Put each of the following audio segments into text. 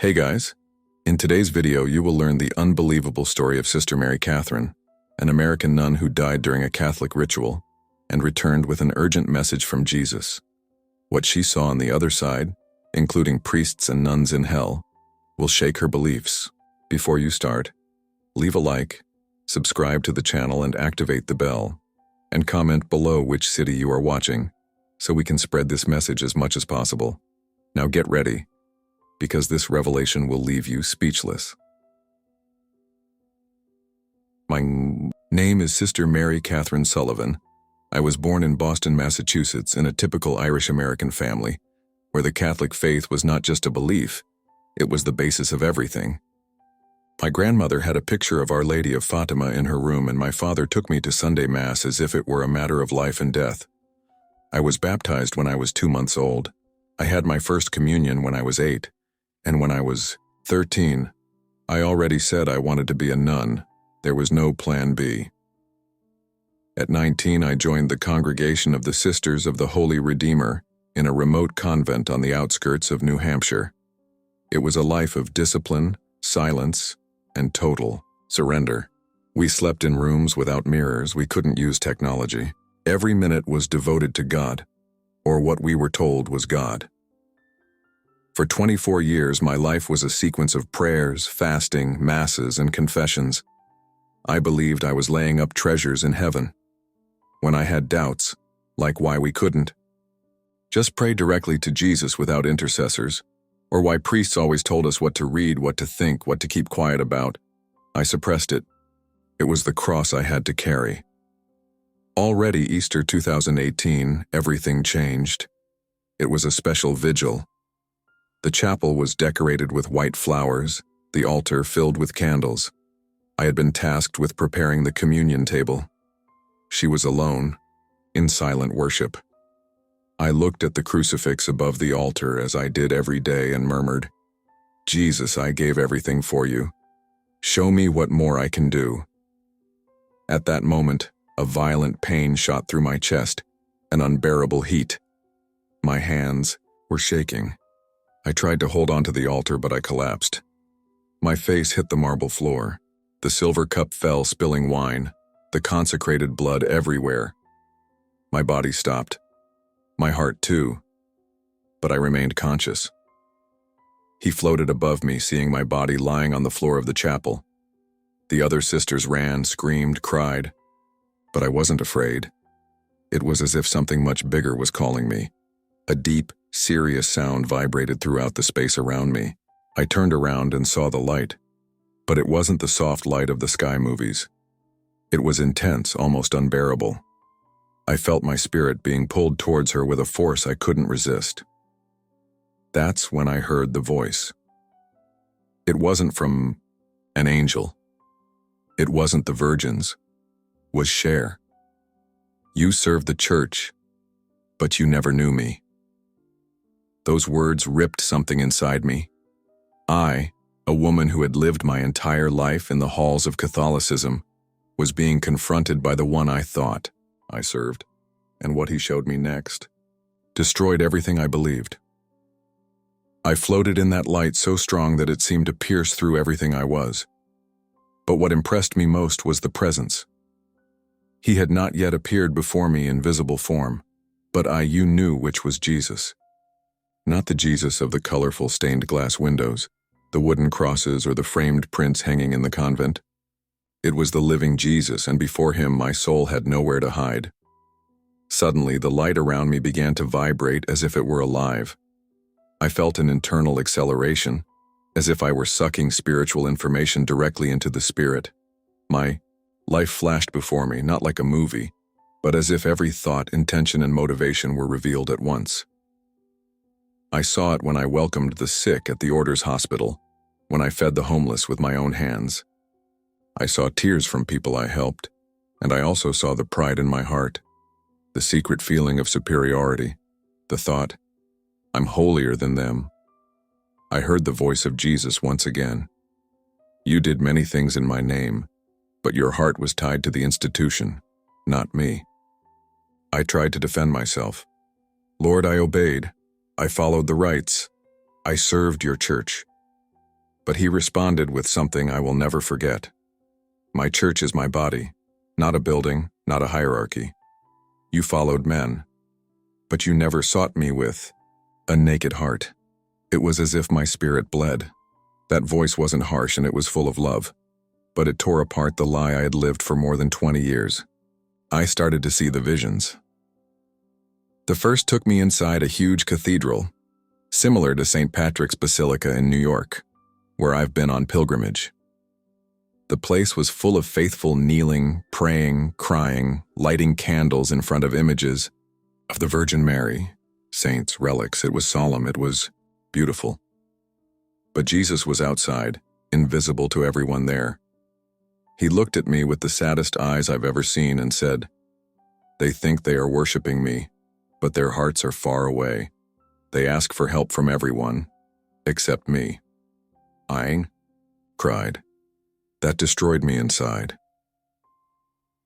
Hey guys, in today's video you will learn the unbelievable story of Sister Mary Catherine, an American nun who died during a Catholic ritual and returned with an urgent message from Jesus. What she saw on the other side, including priests and nuns in hell, will shake her beliefs. Before you start, leave a like, subscribe to the channel and activate the bell, and comment below which city you are watching, so we can spread this message as much as possible. Now get ready, because this revelation will leave you speechless. My name is Sister Mary Catherine Sullivan. I was born in Boston, Massachusetts, in a typical Irish-American family, where the Catholic faith was not just a belief, it was the basis of everything. My grandmother had a picture of Our Lady of Fatima in her room, and my father took me to Sunday Mass as if it were a matter of life and death. I was baptized when I was 2 months old. I had my first communion when I was 8, and when I was 13, I already said I wanted to be a nun. There was no plan B. At 19, I joined the Congregation of the Sisters of the Holy Redeemer in a remote convent on the outskirts of New Hampshire. It was a life of discipline, silence, and total surrender. We slept in rooms without mirrors. We couldn't use technology. Every minute was devoted to God, or what we were told was God. For 24 years, my life was a sequence of prayers, fasting, masses, and confessions. I believed I was laying up treasures in heaven. When I had doubts, like why we couldn't just pray directly to Jesus without intercessors, or why priests always told us what to read, what to think, what to keep quiet about, I suppressed it. It was the cross I had to carry. Already Easter 2018, everything changed. It was a special vigil. The chapel was decorated with white flowers, the altar filled with candles. I had been tasked with preparing the communion table. She was alone, in silent worship. I looked at the crucifix above the altar as I did every day and murmured, "Jesus, I gave everything for you. Show me what more I can do." At that moment, a violent pain shot through my chest, an unbearable heat. My hands were shaking. I tried to hold onto the altar, but I collapsed. My face hit the marble floor. The silver cup fell, spilling wine, the consecrated blood everywhere. My body stopped. My heart too. But I remained conscious. He floated above me, seeing my body lying on the floor of the chapel. The other sisters ran, screamed, cried. But I wasn't afraid. It was as if something much bigger was calling me. A deep, serious sound vibrated throughout the space around me. I turned around and saw the light. But it wasn't the soft light of the sky movies. It was intense, almost unbearable. I felt my spirit being pulled towards her with a force I couldn't resist. That's when I heard the voice. It wasn't from an angel. It wasn't the virgins. It was Cher. "You serve the church, but you never knew me." Those words ripped something inside me. I, a woman who had lived my entire life in the halls of Catholicism, was being confronted by the one I thought I served, and what he showed me next destroyed everything I believed. I floated in that light so strong that it seemed to pierce through everything I was. But what impressed me most was the presence. He had not yet appeared before me in visible form, but you knew which was Jesus. Not the Jesus of the colorful stained glass windows, the wooden crosses, or the framed prints hanging in the convent. It was the living Jesus, and before him my soul had nowhere to hide. Suddenly, the light around me began to vibrate as if it were alive. I felt an internal acceleration, as if I were sucking spiritual information directly into the spirit. My life flashed before me, not like a movie, but as if every thought, intention, and motivation were revealed at once. I saw it when I welcomed the sick at the Orders Hospital, when I fed the homeless with my own hands. I saw tears from people I helped, and I also saw the pride in my heart, the secret feeling of superiority, the thought, "I'm holier than them." I heard the voice of Jesus once again. "You did many things in my name, but your heart was tied to the institution, not me." I tried to defend myself. "Lord, I obeyed. I followed the rites. I served your church. But he responded with something I will never forget. My church is my body, not a building, not a hierarchy. You followed men, but you never sought me with a naked heart. It was as if my spirit bled. That voice wasn't harsh and it was full of love, but it tore apart the lie I had lived for more than 20 years. I started to see the visions. The first took me inside a huge cathedral, similar to St. Patrick's Basilica in New York, where I've been on pilgrimage. The place was full of faithful kneeling, praying, crying, lighting candles in front of images of the Virgin Mary, saints, relics. It was solemn, it was beautiful. But Jesus was outside, invisible to everyone there. He looked at me with the saddest eyes I've ever seen and said, "They think they are worshiping me, but their hearts are far away. They ask for help from everyone, except me." I cried. That destroyed me inside.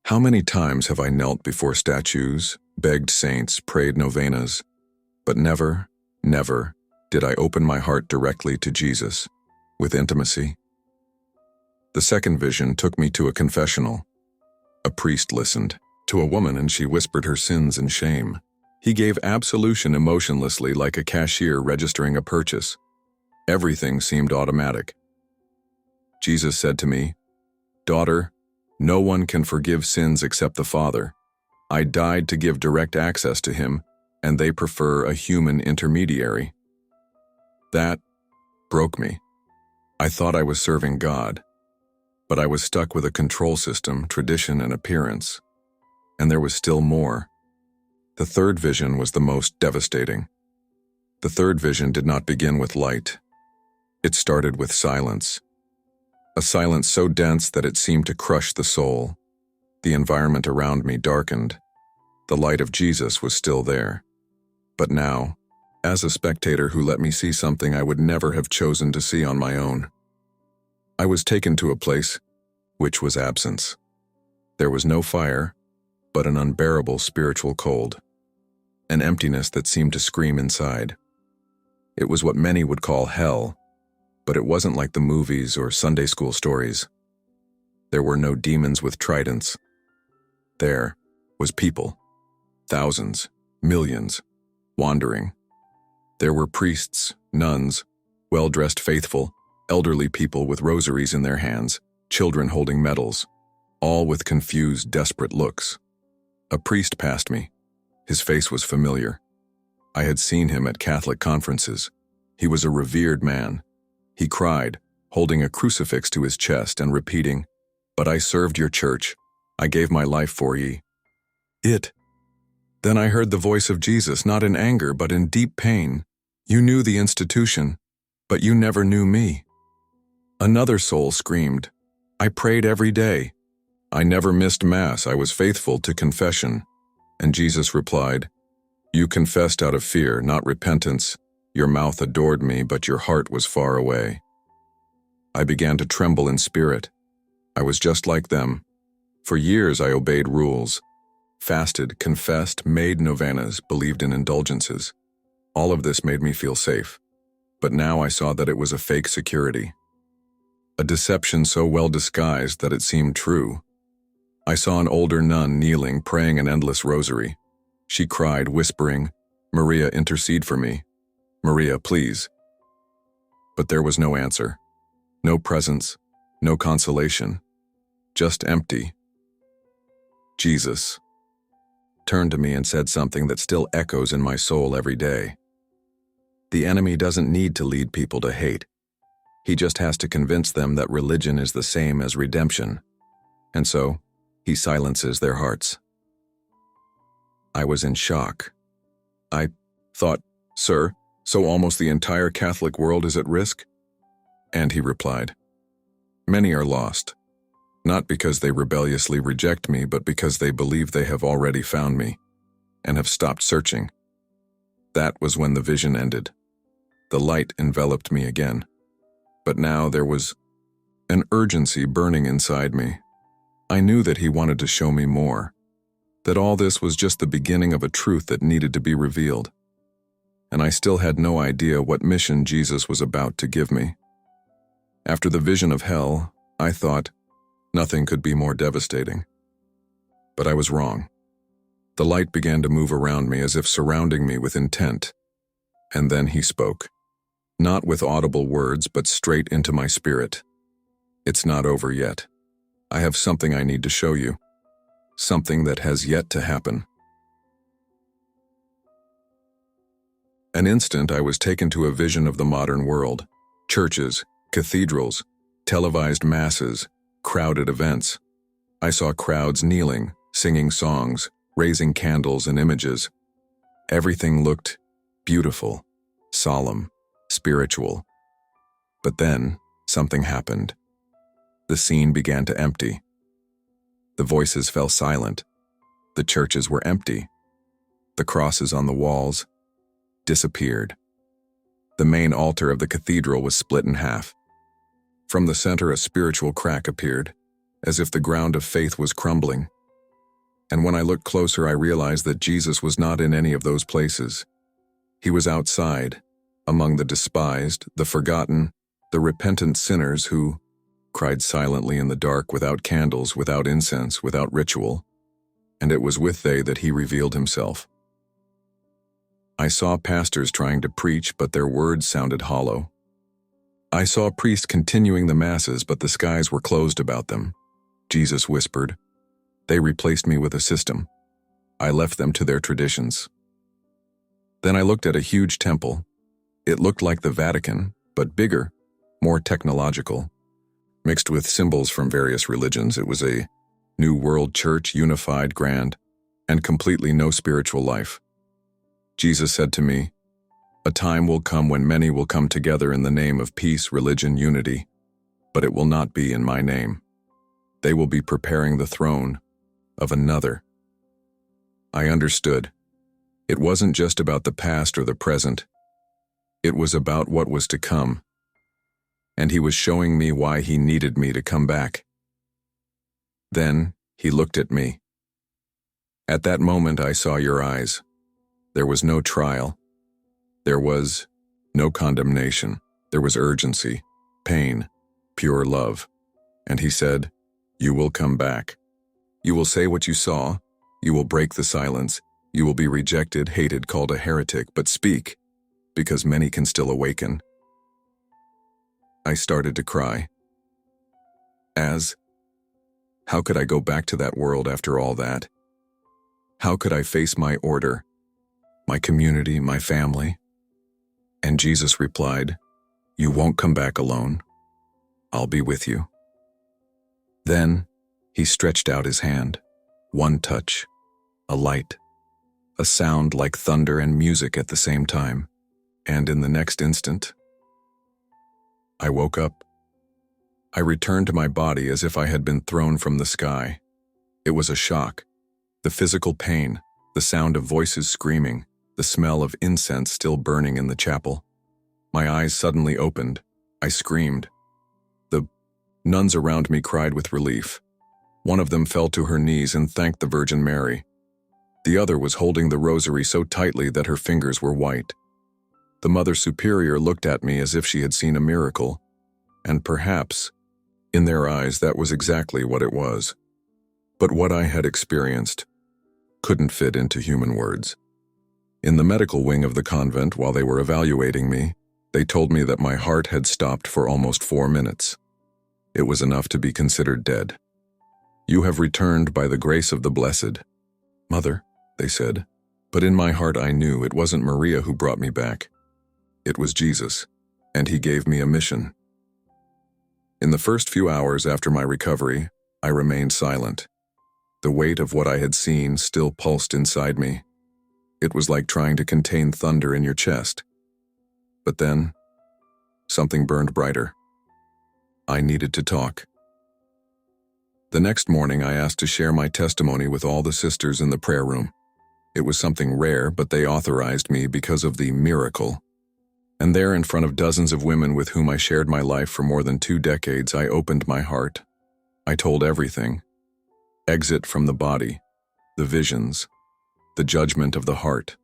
How many times have I knelt before statues, begged saints, prayed novenas, but never, never did I open my heart directly to Jesus, with intimacy? The second vision took me to a confessional. A priest listened to a woman and she whispered her sins and shame. He gave absolution emotionlessly like a cashier registering a purchase. Everything seemed automatic. Jesus said to me, "Daughter, no one can forgive sins except the Father. I died to give direct access to him, and they prefer a human intermediary." That broke me. I thought I was serving God, but I was stuck with a control system, tradition, and appearance. And there was still more. The third vision was the most devastating. The third vision did not begin with light. It started with silence. A silence so dense that it seemed to crush the soul. The environment around me darkened. The light of Jesus was still there. But now, as a spectator who let me see something I would never have chosen to see on my own, I was taken to a place which was absence. There was no fire, but an unbearable spiritual cold. An emptiness that seemed to scream inside. It was what many would call hell, but it wasn't like the movies or Sunday school stories. There were no demons with tridents. There was people, thousands, millions, wandering. There were priests, nuns, well-dressed faithful, elderly people with rosaries in their hands, children holding medals, all with confused, desperate looks. A priest passed me. His face was familiar. I had seen him at Catholic conferences. He was a revered man. He cried, holding a crucifix to his chest and repeating, "But I served your church. I gave my life for ye." Then I heard the voice of Jesus, not in anger, but in deep pain. "You knew the institution, but you never knew me." Another soul screamed, "I prayed every day. I never missed Mass. I was faithful to confession." And Jesus replied, "You confessed out of fear, not repentance. Your mouth adored me, but your heart was far away." I began to tremble in spirit. I was just like them. For years I obeyed rules, fasted, confessed, made novenas, believed in indulgences. All of this made me feel safe. But now I saw that it was a fake security. A deception so well disguised that it seemed true. I saw an older nun kneeling, praying an endless rosary. She cried, whispering, "Maria, intercede for me. Maria, please." But there was no answer. No presence, no consolation. Just empty. Jesus turned to me and said something that still echoes in my soul every day. The enemy doesn't need to lead people to hate. He just has to convince them that religion is the same as redemption. And so, he silences their hearts. I was in shock. I thought, "Sir, so almost the entire Catholic world is at risk?" And he replied, "Many are lost, not because they rebelliously reject me, but because they believe they have already found me and have stopped searching." That was when the vision ended. The light enveloped me again. But now there was an urgency burning inside me. I knew that he wanted to show me more, that all this was just the beginning of a truth that needed to be revealed. And I still had no idea what mission Jesus was about to give me. After the vision of hell, I thought nothing could be more devastating. But I was wrong. The light began to move around me as if surrounding me with intent. And then he spoke. Not with audible words, but straight into my spirit. It's not over yet. I have something I need to show you. Something that has yet to happen. An instant I was taken to a vision of the modern world. Churches, cathedrals, televised masses, crowded events. I saw crowds kneeling, singing songs, raising candles and images. Everything looked beautiful, solemn, spiritual. But then, something happened. The scene began to empty. The voices fell silent. The churches were empty. The crosses on the walls disappeared. The main altar of the cathedral was split in half. From the center, a spiritual crack appeared, as if the ground of faith was crumbling. And when I looked closer, I realized that Jesus was not in any of those places. He was outside, among the despised, the forgotten, the repentant sinners who cried silently in the dark, without candles, without incense, without ritual. And it was with they that he revealed himself. I saw pastors trying to preach, but their words sounded hollow. I saw priests continuing the masses, but the skies were closed about them. Jesus whispered. They replaced me with a system. I left them to their traditions. Then I looked at a huge temple. It looked like the Vatican, but bigger, more technological. Mixed with symbols from various religions, it was a new world church, unified, grand, and completely no spiritual life. Jesus said to me, "A time will come when many will come together in the name of peace, religion, unity, but it will not be in my name. They will be preparing the throne of another." I understood. It wasn't just about the past or the present. It was about what was to come. And he was showing me why he needed me to come back. Then he looked at me. At that moment, I saw your eyes. There was no trial. There was no condemnation. There was urgency, pain, pure love. And he said, "You will come back. You will say what you saw. You will break the silence. You will be rejected, hated, called a heretic, but speak, because many can still awaken." I started to cry. How could I go back to that world after all that? How could I face my order, my community, my family? And Jesus replied, "You won't come back alone. I'll be with you." Then he stretched out his hand. One touch, a light, a sound like thunder and music at the same time. And in the next instant, I woke up. I returned to my body as if I had been thrown from the sky. It was a shock. The physical pain, the sound of voices screaming, the smell of incense still burning in the chapel. My eyes suddenly opened. I screamed. The nuns around me cried with relief. One of them fell to her knees and thanked the Virgin Mary. The other was holding the rosary so tightly that her fingers were white. The Mother Superior looked at me as if she had seen a miracle, and perhaps, in their eyes, that was exactly what it was. But what I had experienced couldn't fit into human words. In the medical wing of the convent, while they were evaluating me, they told me that my heart had stopped for almost 4 minutes. It was enough to be considered dead. "You have returned by the grace of the Blessed." "Mother," they said, but in my heart I knew it wasn't Maria who brought me back. It was Jesus, and he gave me a mission. In the first few hours after my recovery, I remained silent. The weight of what I had seen still pulsed inside me. It was like trying to contain thunder in your chest. But then, something burned brighter. I needed to talk. The next morning, I asked to share my testimony with all the sisters in the prayer room. It was something rare, but they authorized me because of the miracle. And there, in front of dozens of women with whom I shared my life for more than 2 decades, I opened my heart. I told everything. Exit from the body, the visions, the judgment of the heart,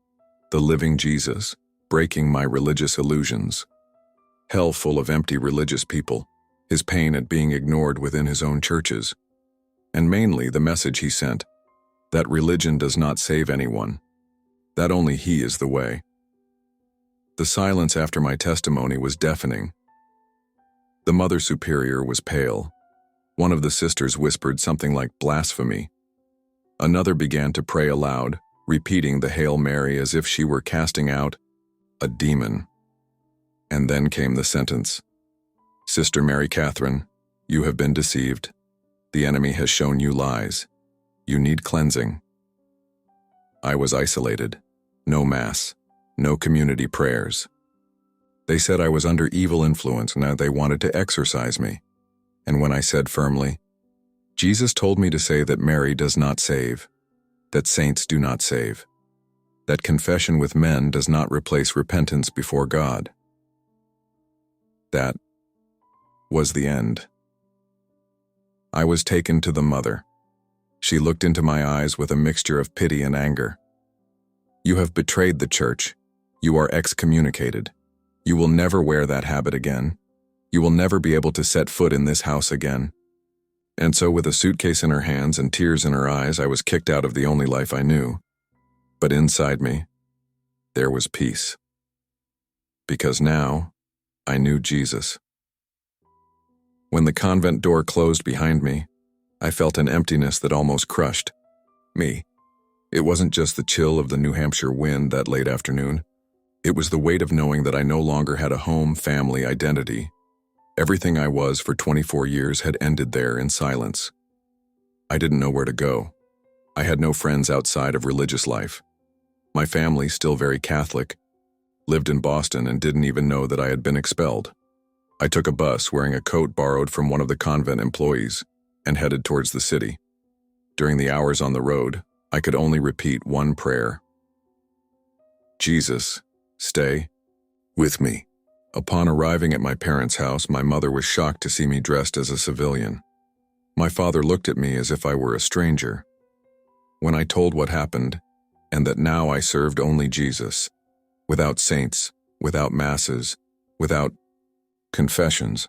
the living Jesus, breaking my religious illusions. Hell full of empty religious people, his pain at being ignored within his own churches, and mainly the message he sent, that religion does not save anyone, that only he is the way. The silence after my testimony was deafening. The Mother Superior was pale. One of the sisters whispered something like blasphemy. Another began to pray aloud, repeating the Hail Mary as if she were casting out a demon. And then came the sentence, "Sister Mary Catherine, you have been deceived. The enemy has shown you lies. You need cleansing." I was isolated. No mass. No community prayers. They said I was under evil influence and that they wanted to exorcise me. And when I said firmly, "Jesus told me to say that Mary does not save, that saints do not save, that confession with men does not replace repentance before God," that was the end. I was taken to the Mother. She looked into my eyes with a mixture of pity and anger. "You have betrayed the church. You are excommunicated. You will never wear that habit again. You will never be able to set foot in this house again." And so with a suitcase in her hands and tears in her eyes, I was kicked out of the only life I knew. But inside me, there was peace. Because now, I knew Jesus. When the convent door closed behind me, I felt an emptiness that almost crushed me. It wasn't just the chill of the New Hampshire wind that late afternoon. It was the weight of knowing that I no longer had a home, family, identity. Everything I was for 24 years had ended there in silence. I didn't know where to go. I had no friends outside of religious life. My family, still very Catholic, lived in Boston and didn't even know that I had been expelled. I took a bus wearing a coat borrowed from one of the convent employees and headed towards the city. During the hours on the road, I could only repeat one prayer. "Jesus, stay with me." Upon arriving at my parents' house, my mother was shocked to see me dressed as a civilian. My father looked at me as if I were a stranger. When I told what happened, and that now I served only Jesus, without saints, without masses, without confessions,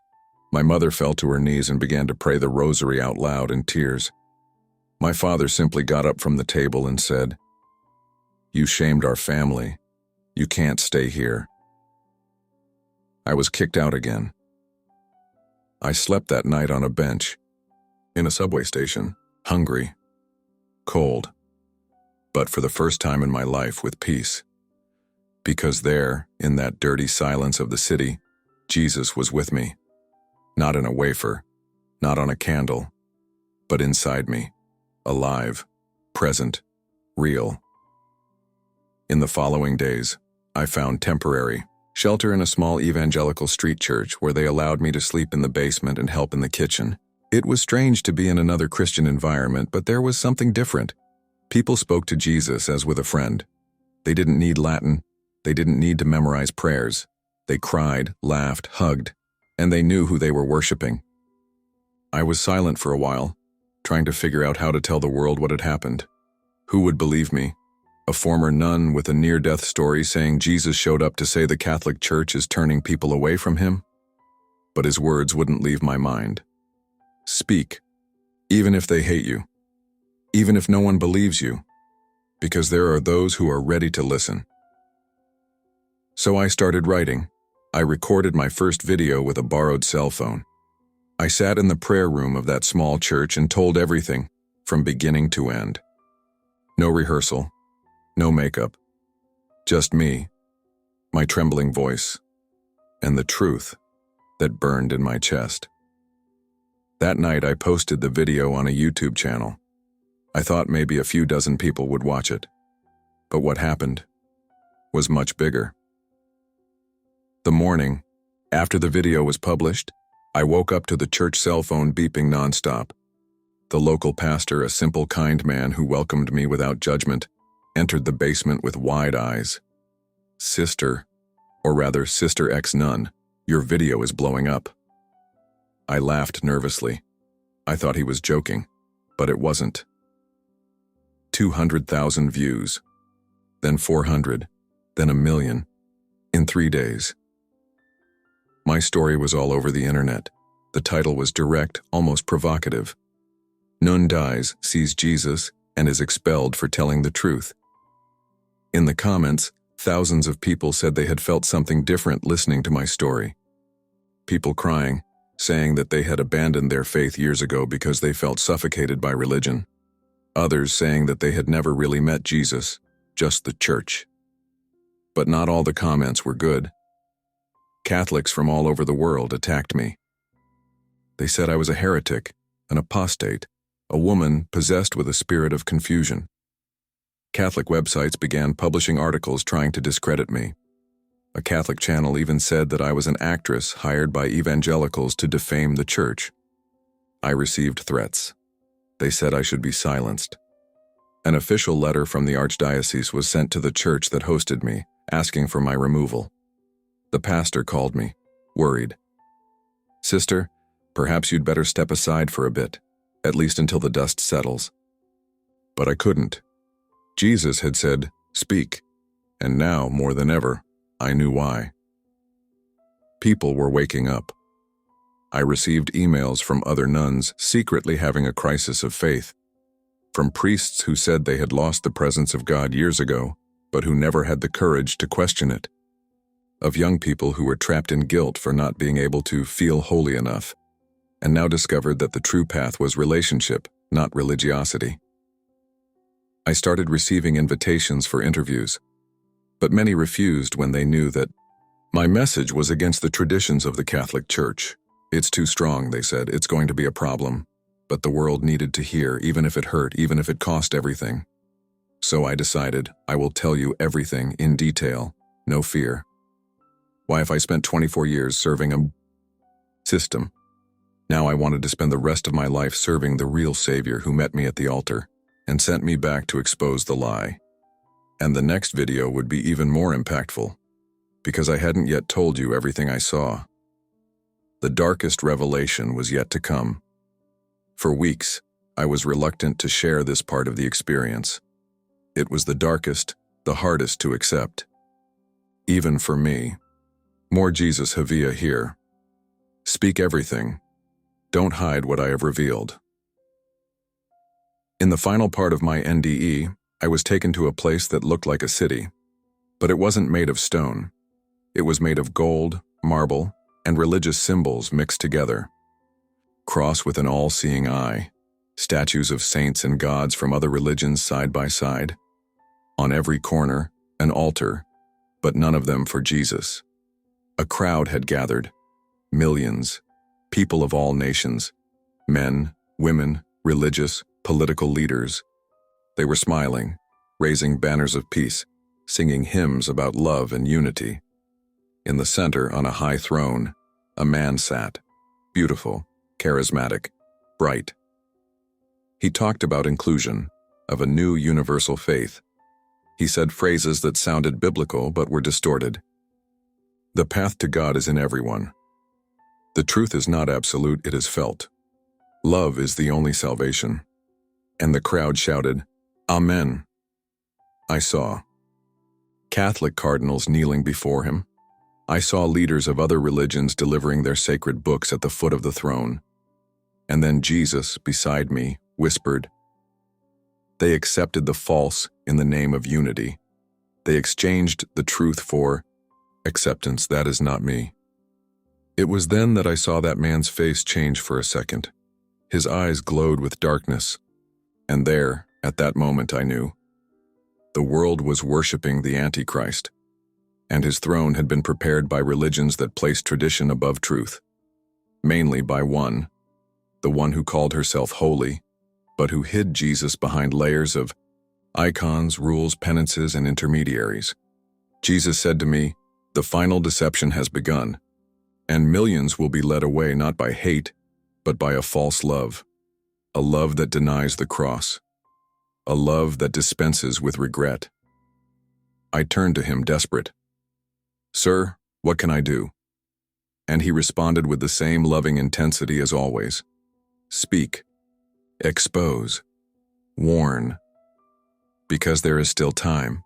my mother fell to her knees and began to pray the rosary out loud in tears. My father simply got up from the table and said, "You shamed our family. You can't stay here." I was kicked out again. I slept that night on a bench, in a subway station, hungry, cold, but for the first time in my life with peace. Because there, in that dirty silence of the city, Jesus was with me. Not in a wafer, not on a candle, but inside me, alive, present, real. In the following days, I found temporary shelter in a small evangelical street church where they allowed me to sleep in the basement and help in the kitchen. It was strange to be in another Christian environment, but there was something different. People spoke to Jesus as with a friend. They didn't need Latin. They didn't need to memorize prayers. They cried, laughed, hugged, and they knew who they were worshiping. I was silent for a while, trying to figure out how to tell the world what had happened. Who would believe me? A former nun with a near-death story saying Jesus showed up to say the Catholic Church is turning people away from him? But his words wouldn't leave my mind. Speak, even if they hate you, even if no one believes you, because there are those who are ready to listen. So I started writing. I recorded my first video with a borrowed cell phone. I sat in the prayer room of that small church and told everything, from beginning to end. No rehearsal, no makeup, just me, my trembling voice, and the truth that burned in my chest. That night I posted the video on a YouTube channel. I thought maybe a few dozen people would watch it. But what happened was much bigger. The morning, after the video was published, I woke up to the church cell phone beeping nonstop. The local pastor, a simple, kind man who welcomed me without judgment, entered the basement with wide eyes. "Sister, or rather Sister ex-nun, your video is blowing up." I laughed nervously. I thought he was joking, but it wasn't. 200,000 views, then 400, then 1,000,000, in 3 days. My story was all over the internet. The title was direct, almost provocative. Nun dies, sees Jesus, and is expelled for telling the truth. In the comments, thousands of people said they had felt something different listening to my story. People crying, saying that they had abandoned their faith years ago because they felt suffocated by religion. Others saying that they had never really met Jesus, just the church. But not all the comments were good. Catholics from all over the world attacked me. They said I was a heretic, an apostate, a woman possessed with a spirit of confusion. Catholic websites began publishing articles trying to discredit me. A Catholic channel even said that I was an actress hired by evangelicals to defame the church. I received threats. They said I should be silenced. An official letter from the archdiocese was sent to the church that hosted me, asking for my removal. The pastor called me, worried. "Sister, perhaps you'd better step aside for a bit, at least until the dust settles." But I couldn't. Jesus had said, "Speak," and now, more than ever, I knew why. People were waking up. I received emails from other nuns secretly having a crisis of faith, from priests who said they had lost the presence of God years ago, but who never had the courage to question it, of young people who were trapped in guilt for not being able to feel holy enough, and now discovered that the true path was relationship, not religiosity. I started receiving invitations for interviews, but many refused when they knew that my message was against the traditions of the Catholic Church. "It's too strong," they said. "It's going to be a problem." But the world needed to hear, even if it hurt, even if it cost everything. So I decided, I will tell you everything in detail, no fear. Why, if I spent 24 years serving a system, now I wanted to spend the rest of my life serving the real Savior who met me at the altar and sent me back to expose the lie. And the next video would be even more impactful, because I hadn't yet told you everything I saw. The darkest revelation was yet to come. For weeks, I was reluctant to share this part of the experience. It was the darkest, the hardest to accept. Even for me. More Jesus Havia here. Speak everything. Don't hide what I have revealed. In the final part of my NDE, I was taken to a place that looked like a city, but it wasn't made of stone. It was made of gold, marble, and religious symbols mixed together. Cross with an all-seeing eye, statues of saints and gods from other religions side by side. On every corner, an altar, but none of them for Jesus. A crowd had gathered, millions, people of all nations, men, women, religious, political leaders. They were smiling, raising banners of peace, singing hymns about love and unity. In the center, on a high throne, a man sat, beautiful, charismatic, bright. He talked about inclusion, of a new universal faith. He said phrases that sounded biblical but were distorted. The path to God is in everyone. The truth is not absolute, it is felt. Love is the only salvation. And the crowd shouted, "Amen." I saw Catholic cardinals kneeling before him. I saw leaders of other religions delivering their sacred books at the foot of the throne. And then Jesus, beside me, whispered. They accepted the false in the name of unity. They exchanged the truth for acceptance. That is not me. It was then that I saw that man's face change for a second. His eyes glowed with darkness. And there, at that moment, I knew. The world was worshiping the Antichrist, and his throne had been prepared by religions that placed tradition above truth, mainly by one, the one who called herself holy, but who hid Jesus behind layers of icons, rules, penances, and intermediaries. Jesus said to me, "The final deception has begun, and millions will be led away not by hate, but by a false love, a love that denies the cross, a love that dispenses with regret." I turned to him desperate. "Sir, what can I do?" And he responded with the same loving intensity as always. "Speak, expose, warn, because there is still time.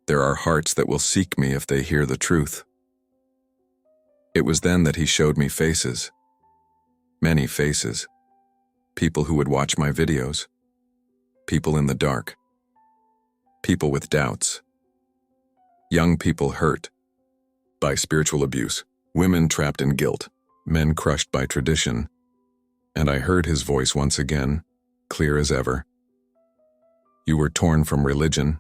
There are hearts that will seek me if they hear the truth." It was then that he showed me faces, Many faces. People who would watch my videos. People in the dark. People with doubts. Young people hurt by spiritual abuse. Women trapped in guilt. Men crushed by tradition. And I heard his voice once again, clear as ever. You were torn from religion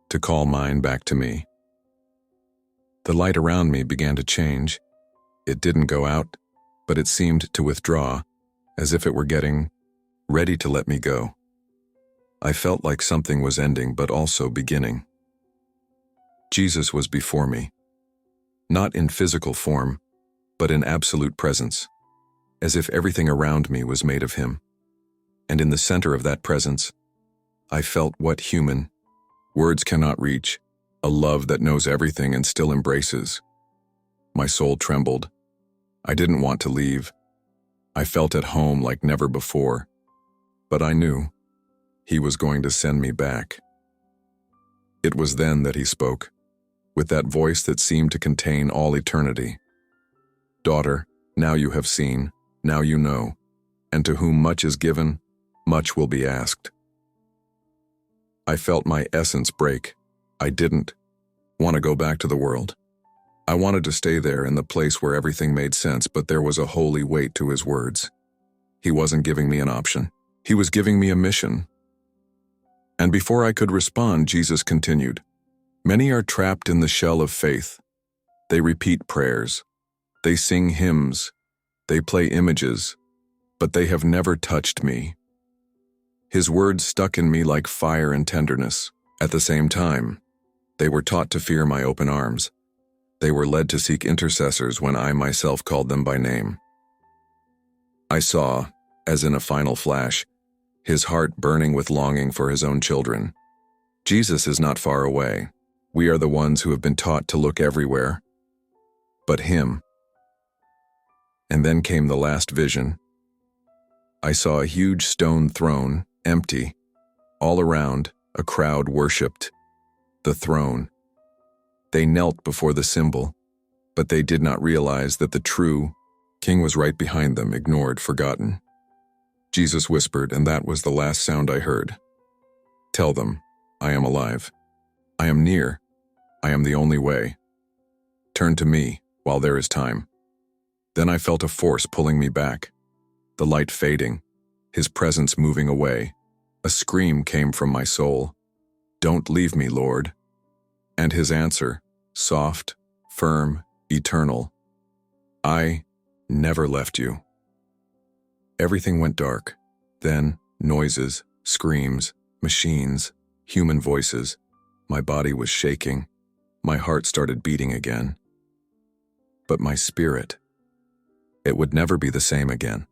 to call mine back to me. The light around me began to change. It didn't go out, but it seemed to withdraw, as if it were getting ready to let me go. I felt like something was ending but also beginning. Jesus was before me, not in physical form, but in absolute presence, as if everything around me was made of him. And in the center of that presence, I felt what human words cannot reach, a love that knows everything and still embraces. My soul trembled. I didn't want to leave. I felt at home like never before, but I knew he was going to send me back. It was then that he spoke, with that voice that seemed to contain all eternity. Daughter, now you have seen, now you know, and to whom much is given, much will be asked. I felt my essence break. I didn't want to go back to the world. I wanted to stay there in the place where everything made sense, but there was a holy weight to his words. He wasn't giving me an option. He was giving me a mission. And before I could respond, Jesus continued, Many are trapped in the shell of faith. They repeat prayers. They sing hymns. They play images. But they have never touched me. His words stuck in me like fire and tenderness. At the same time, they were taught to fear my open arms. They were led to seek intercessors when I myself called them by name. I saw, as in a final flash, his heart burning with longing for his own children. Jesus is not far away. We are the ones who have been taught to look everywhere but him. And then came the last vision. I saw a huge stone throne, empty. All around, a crowd worshipped the throne. They knelt before the symbol, but they did not realize that the true king was right behind them, ignored, forgotten. Jesus whispered, and that was the last sound I heard. Tell them, I am alive. I am near. I am the only way. Turn to me while there is time. Then I felt a force pulling me back, the light fading, his presence moving away. A scream came from my soul. Don't leave me, Lord. And his answer, soft, firm, eternal. I never left you. Everything went dark. Then, noises, screams, machines, human voices. My body was shaking. My heart started beating again. But my spirit, it would never be the same again.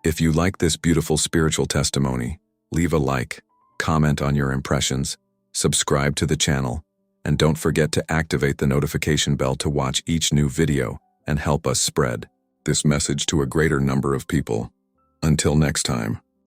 If you like this beautiful spiritual testimony, leave a like, comment on your impressions, subscribe to the channel, and don't forget to activate the notification bell to watch each new video and help us spread this message to a greater number of people. Until next time.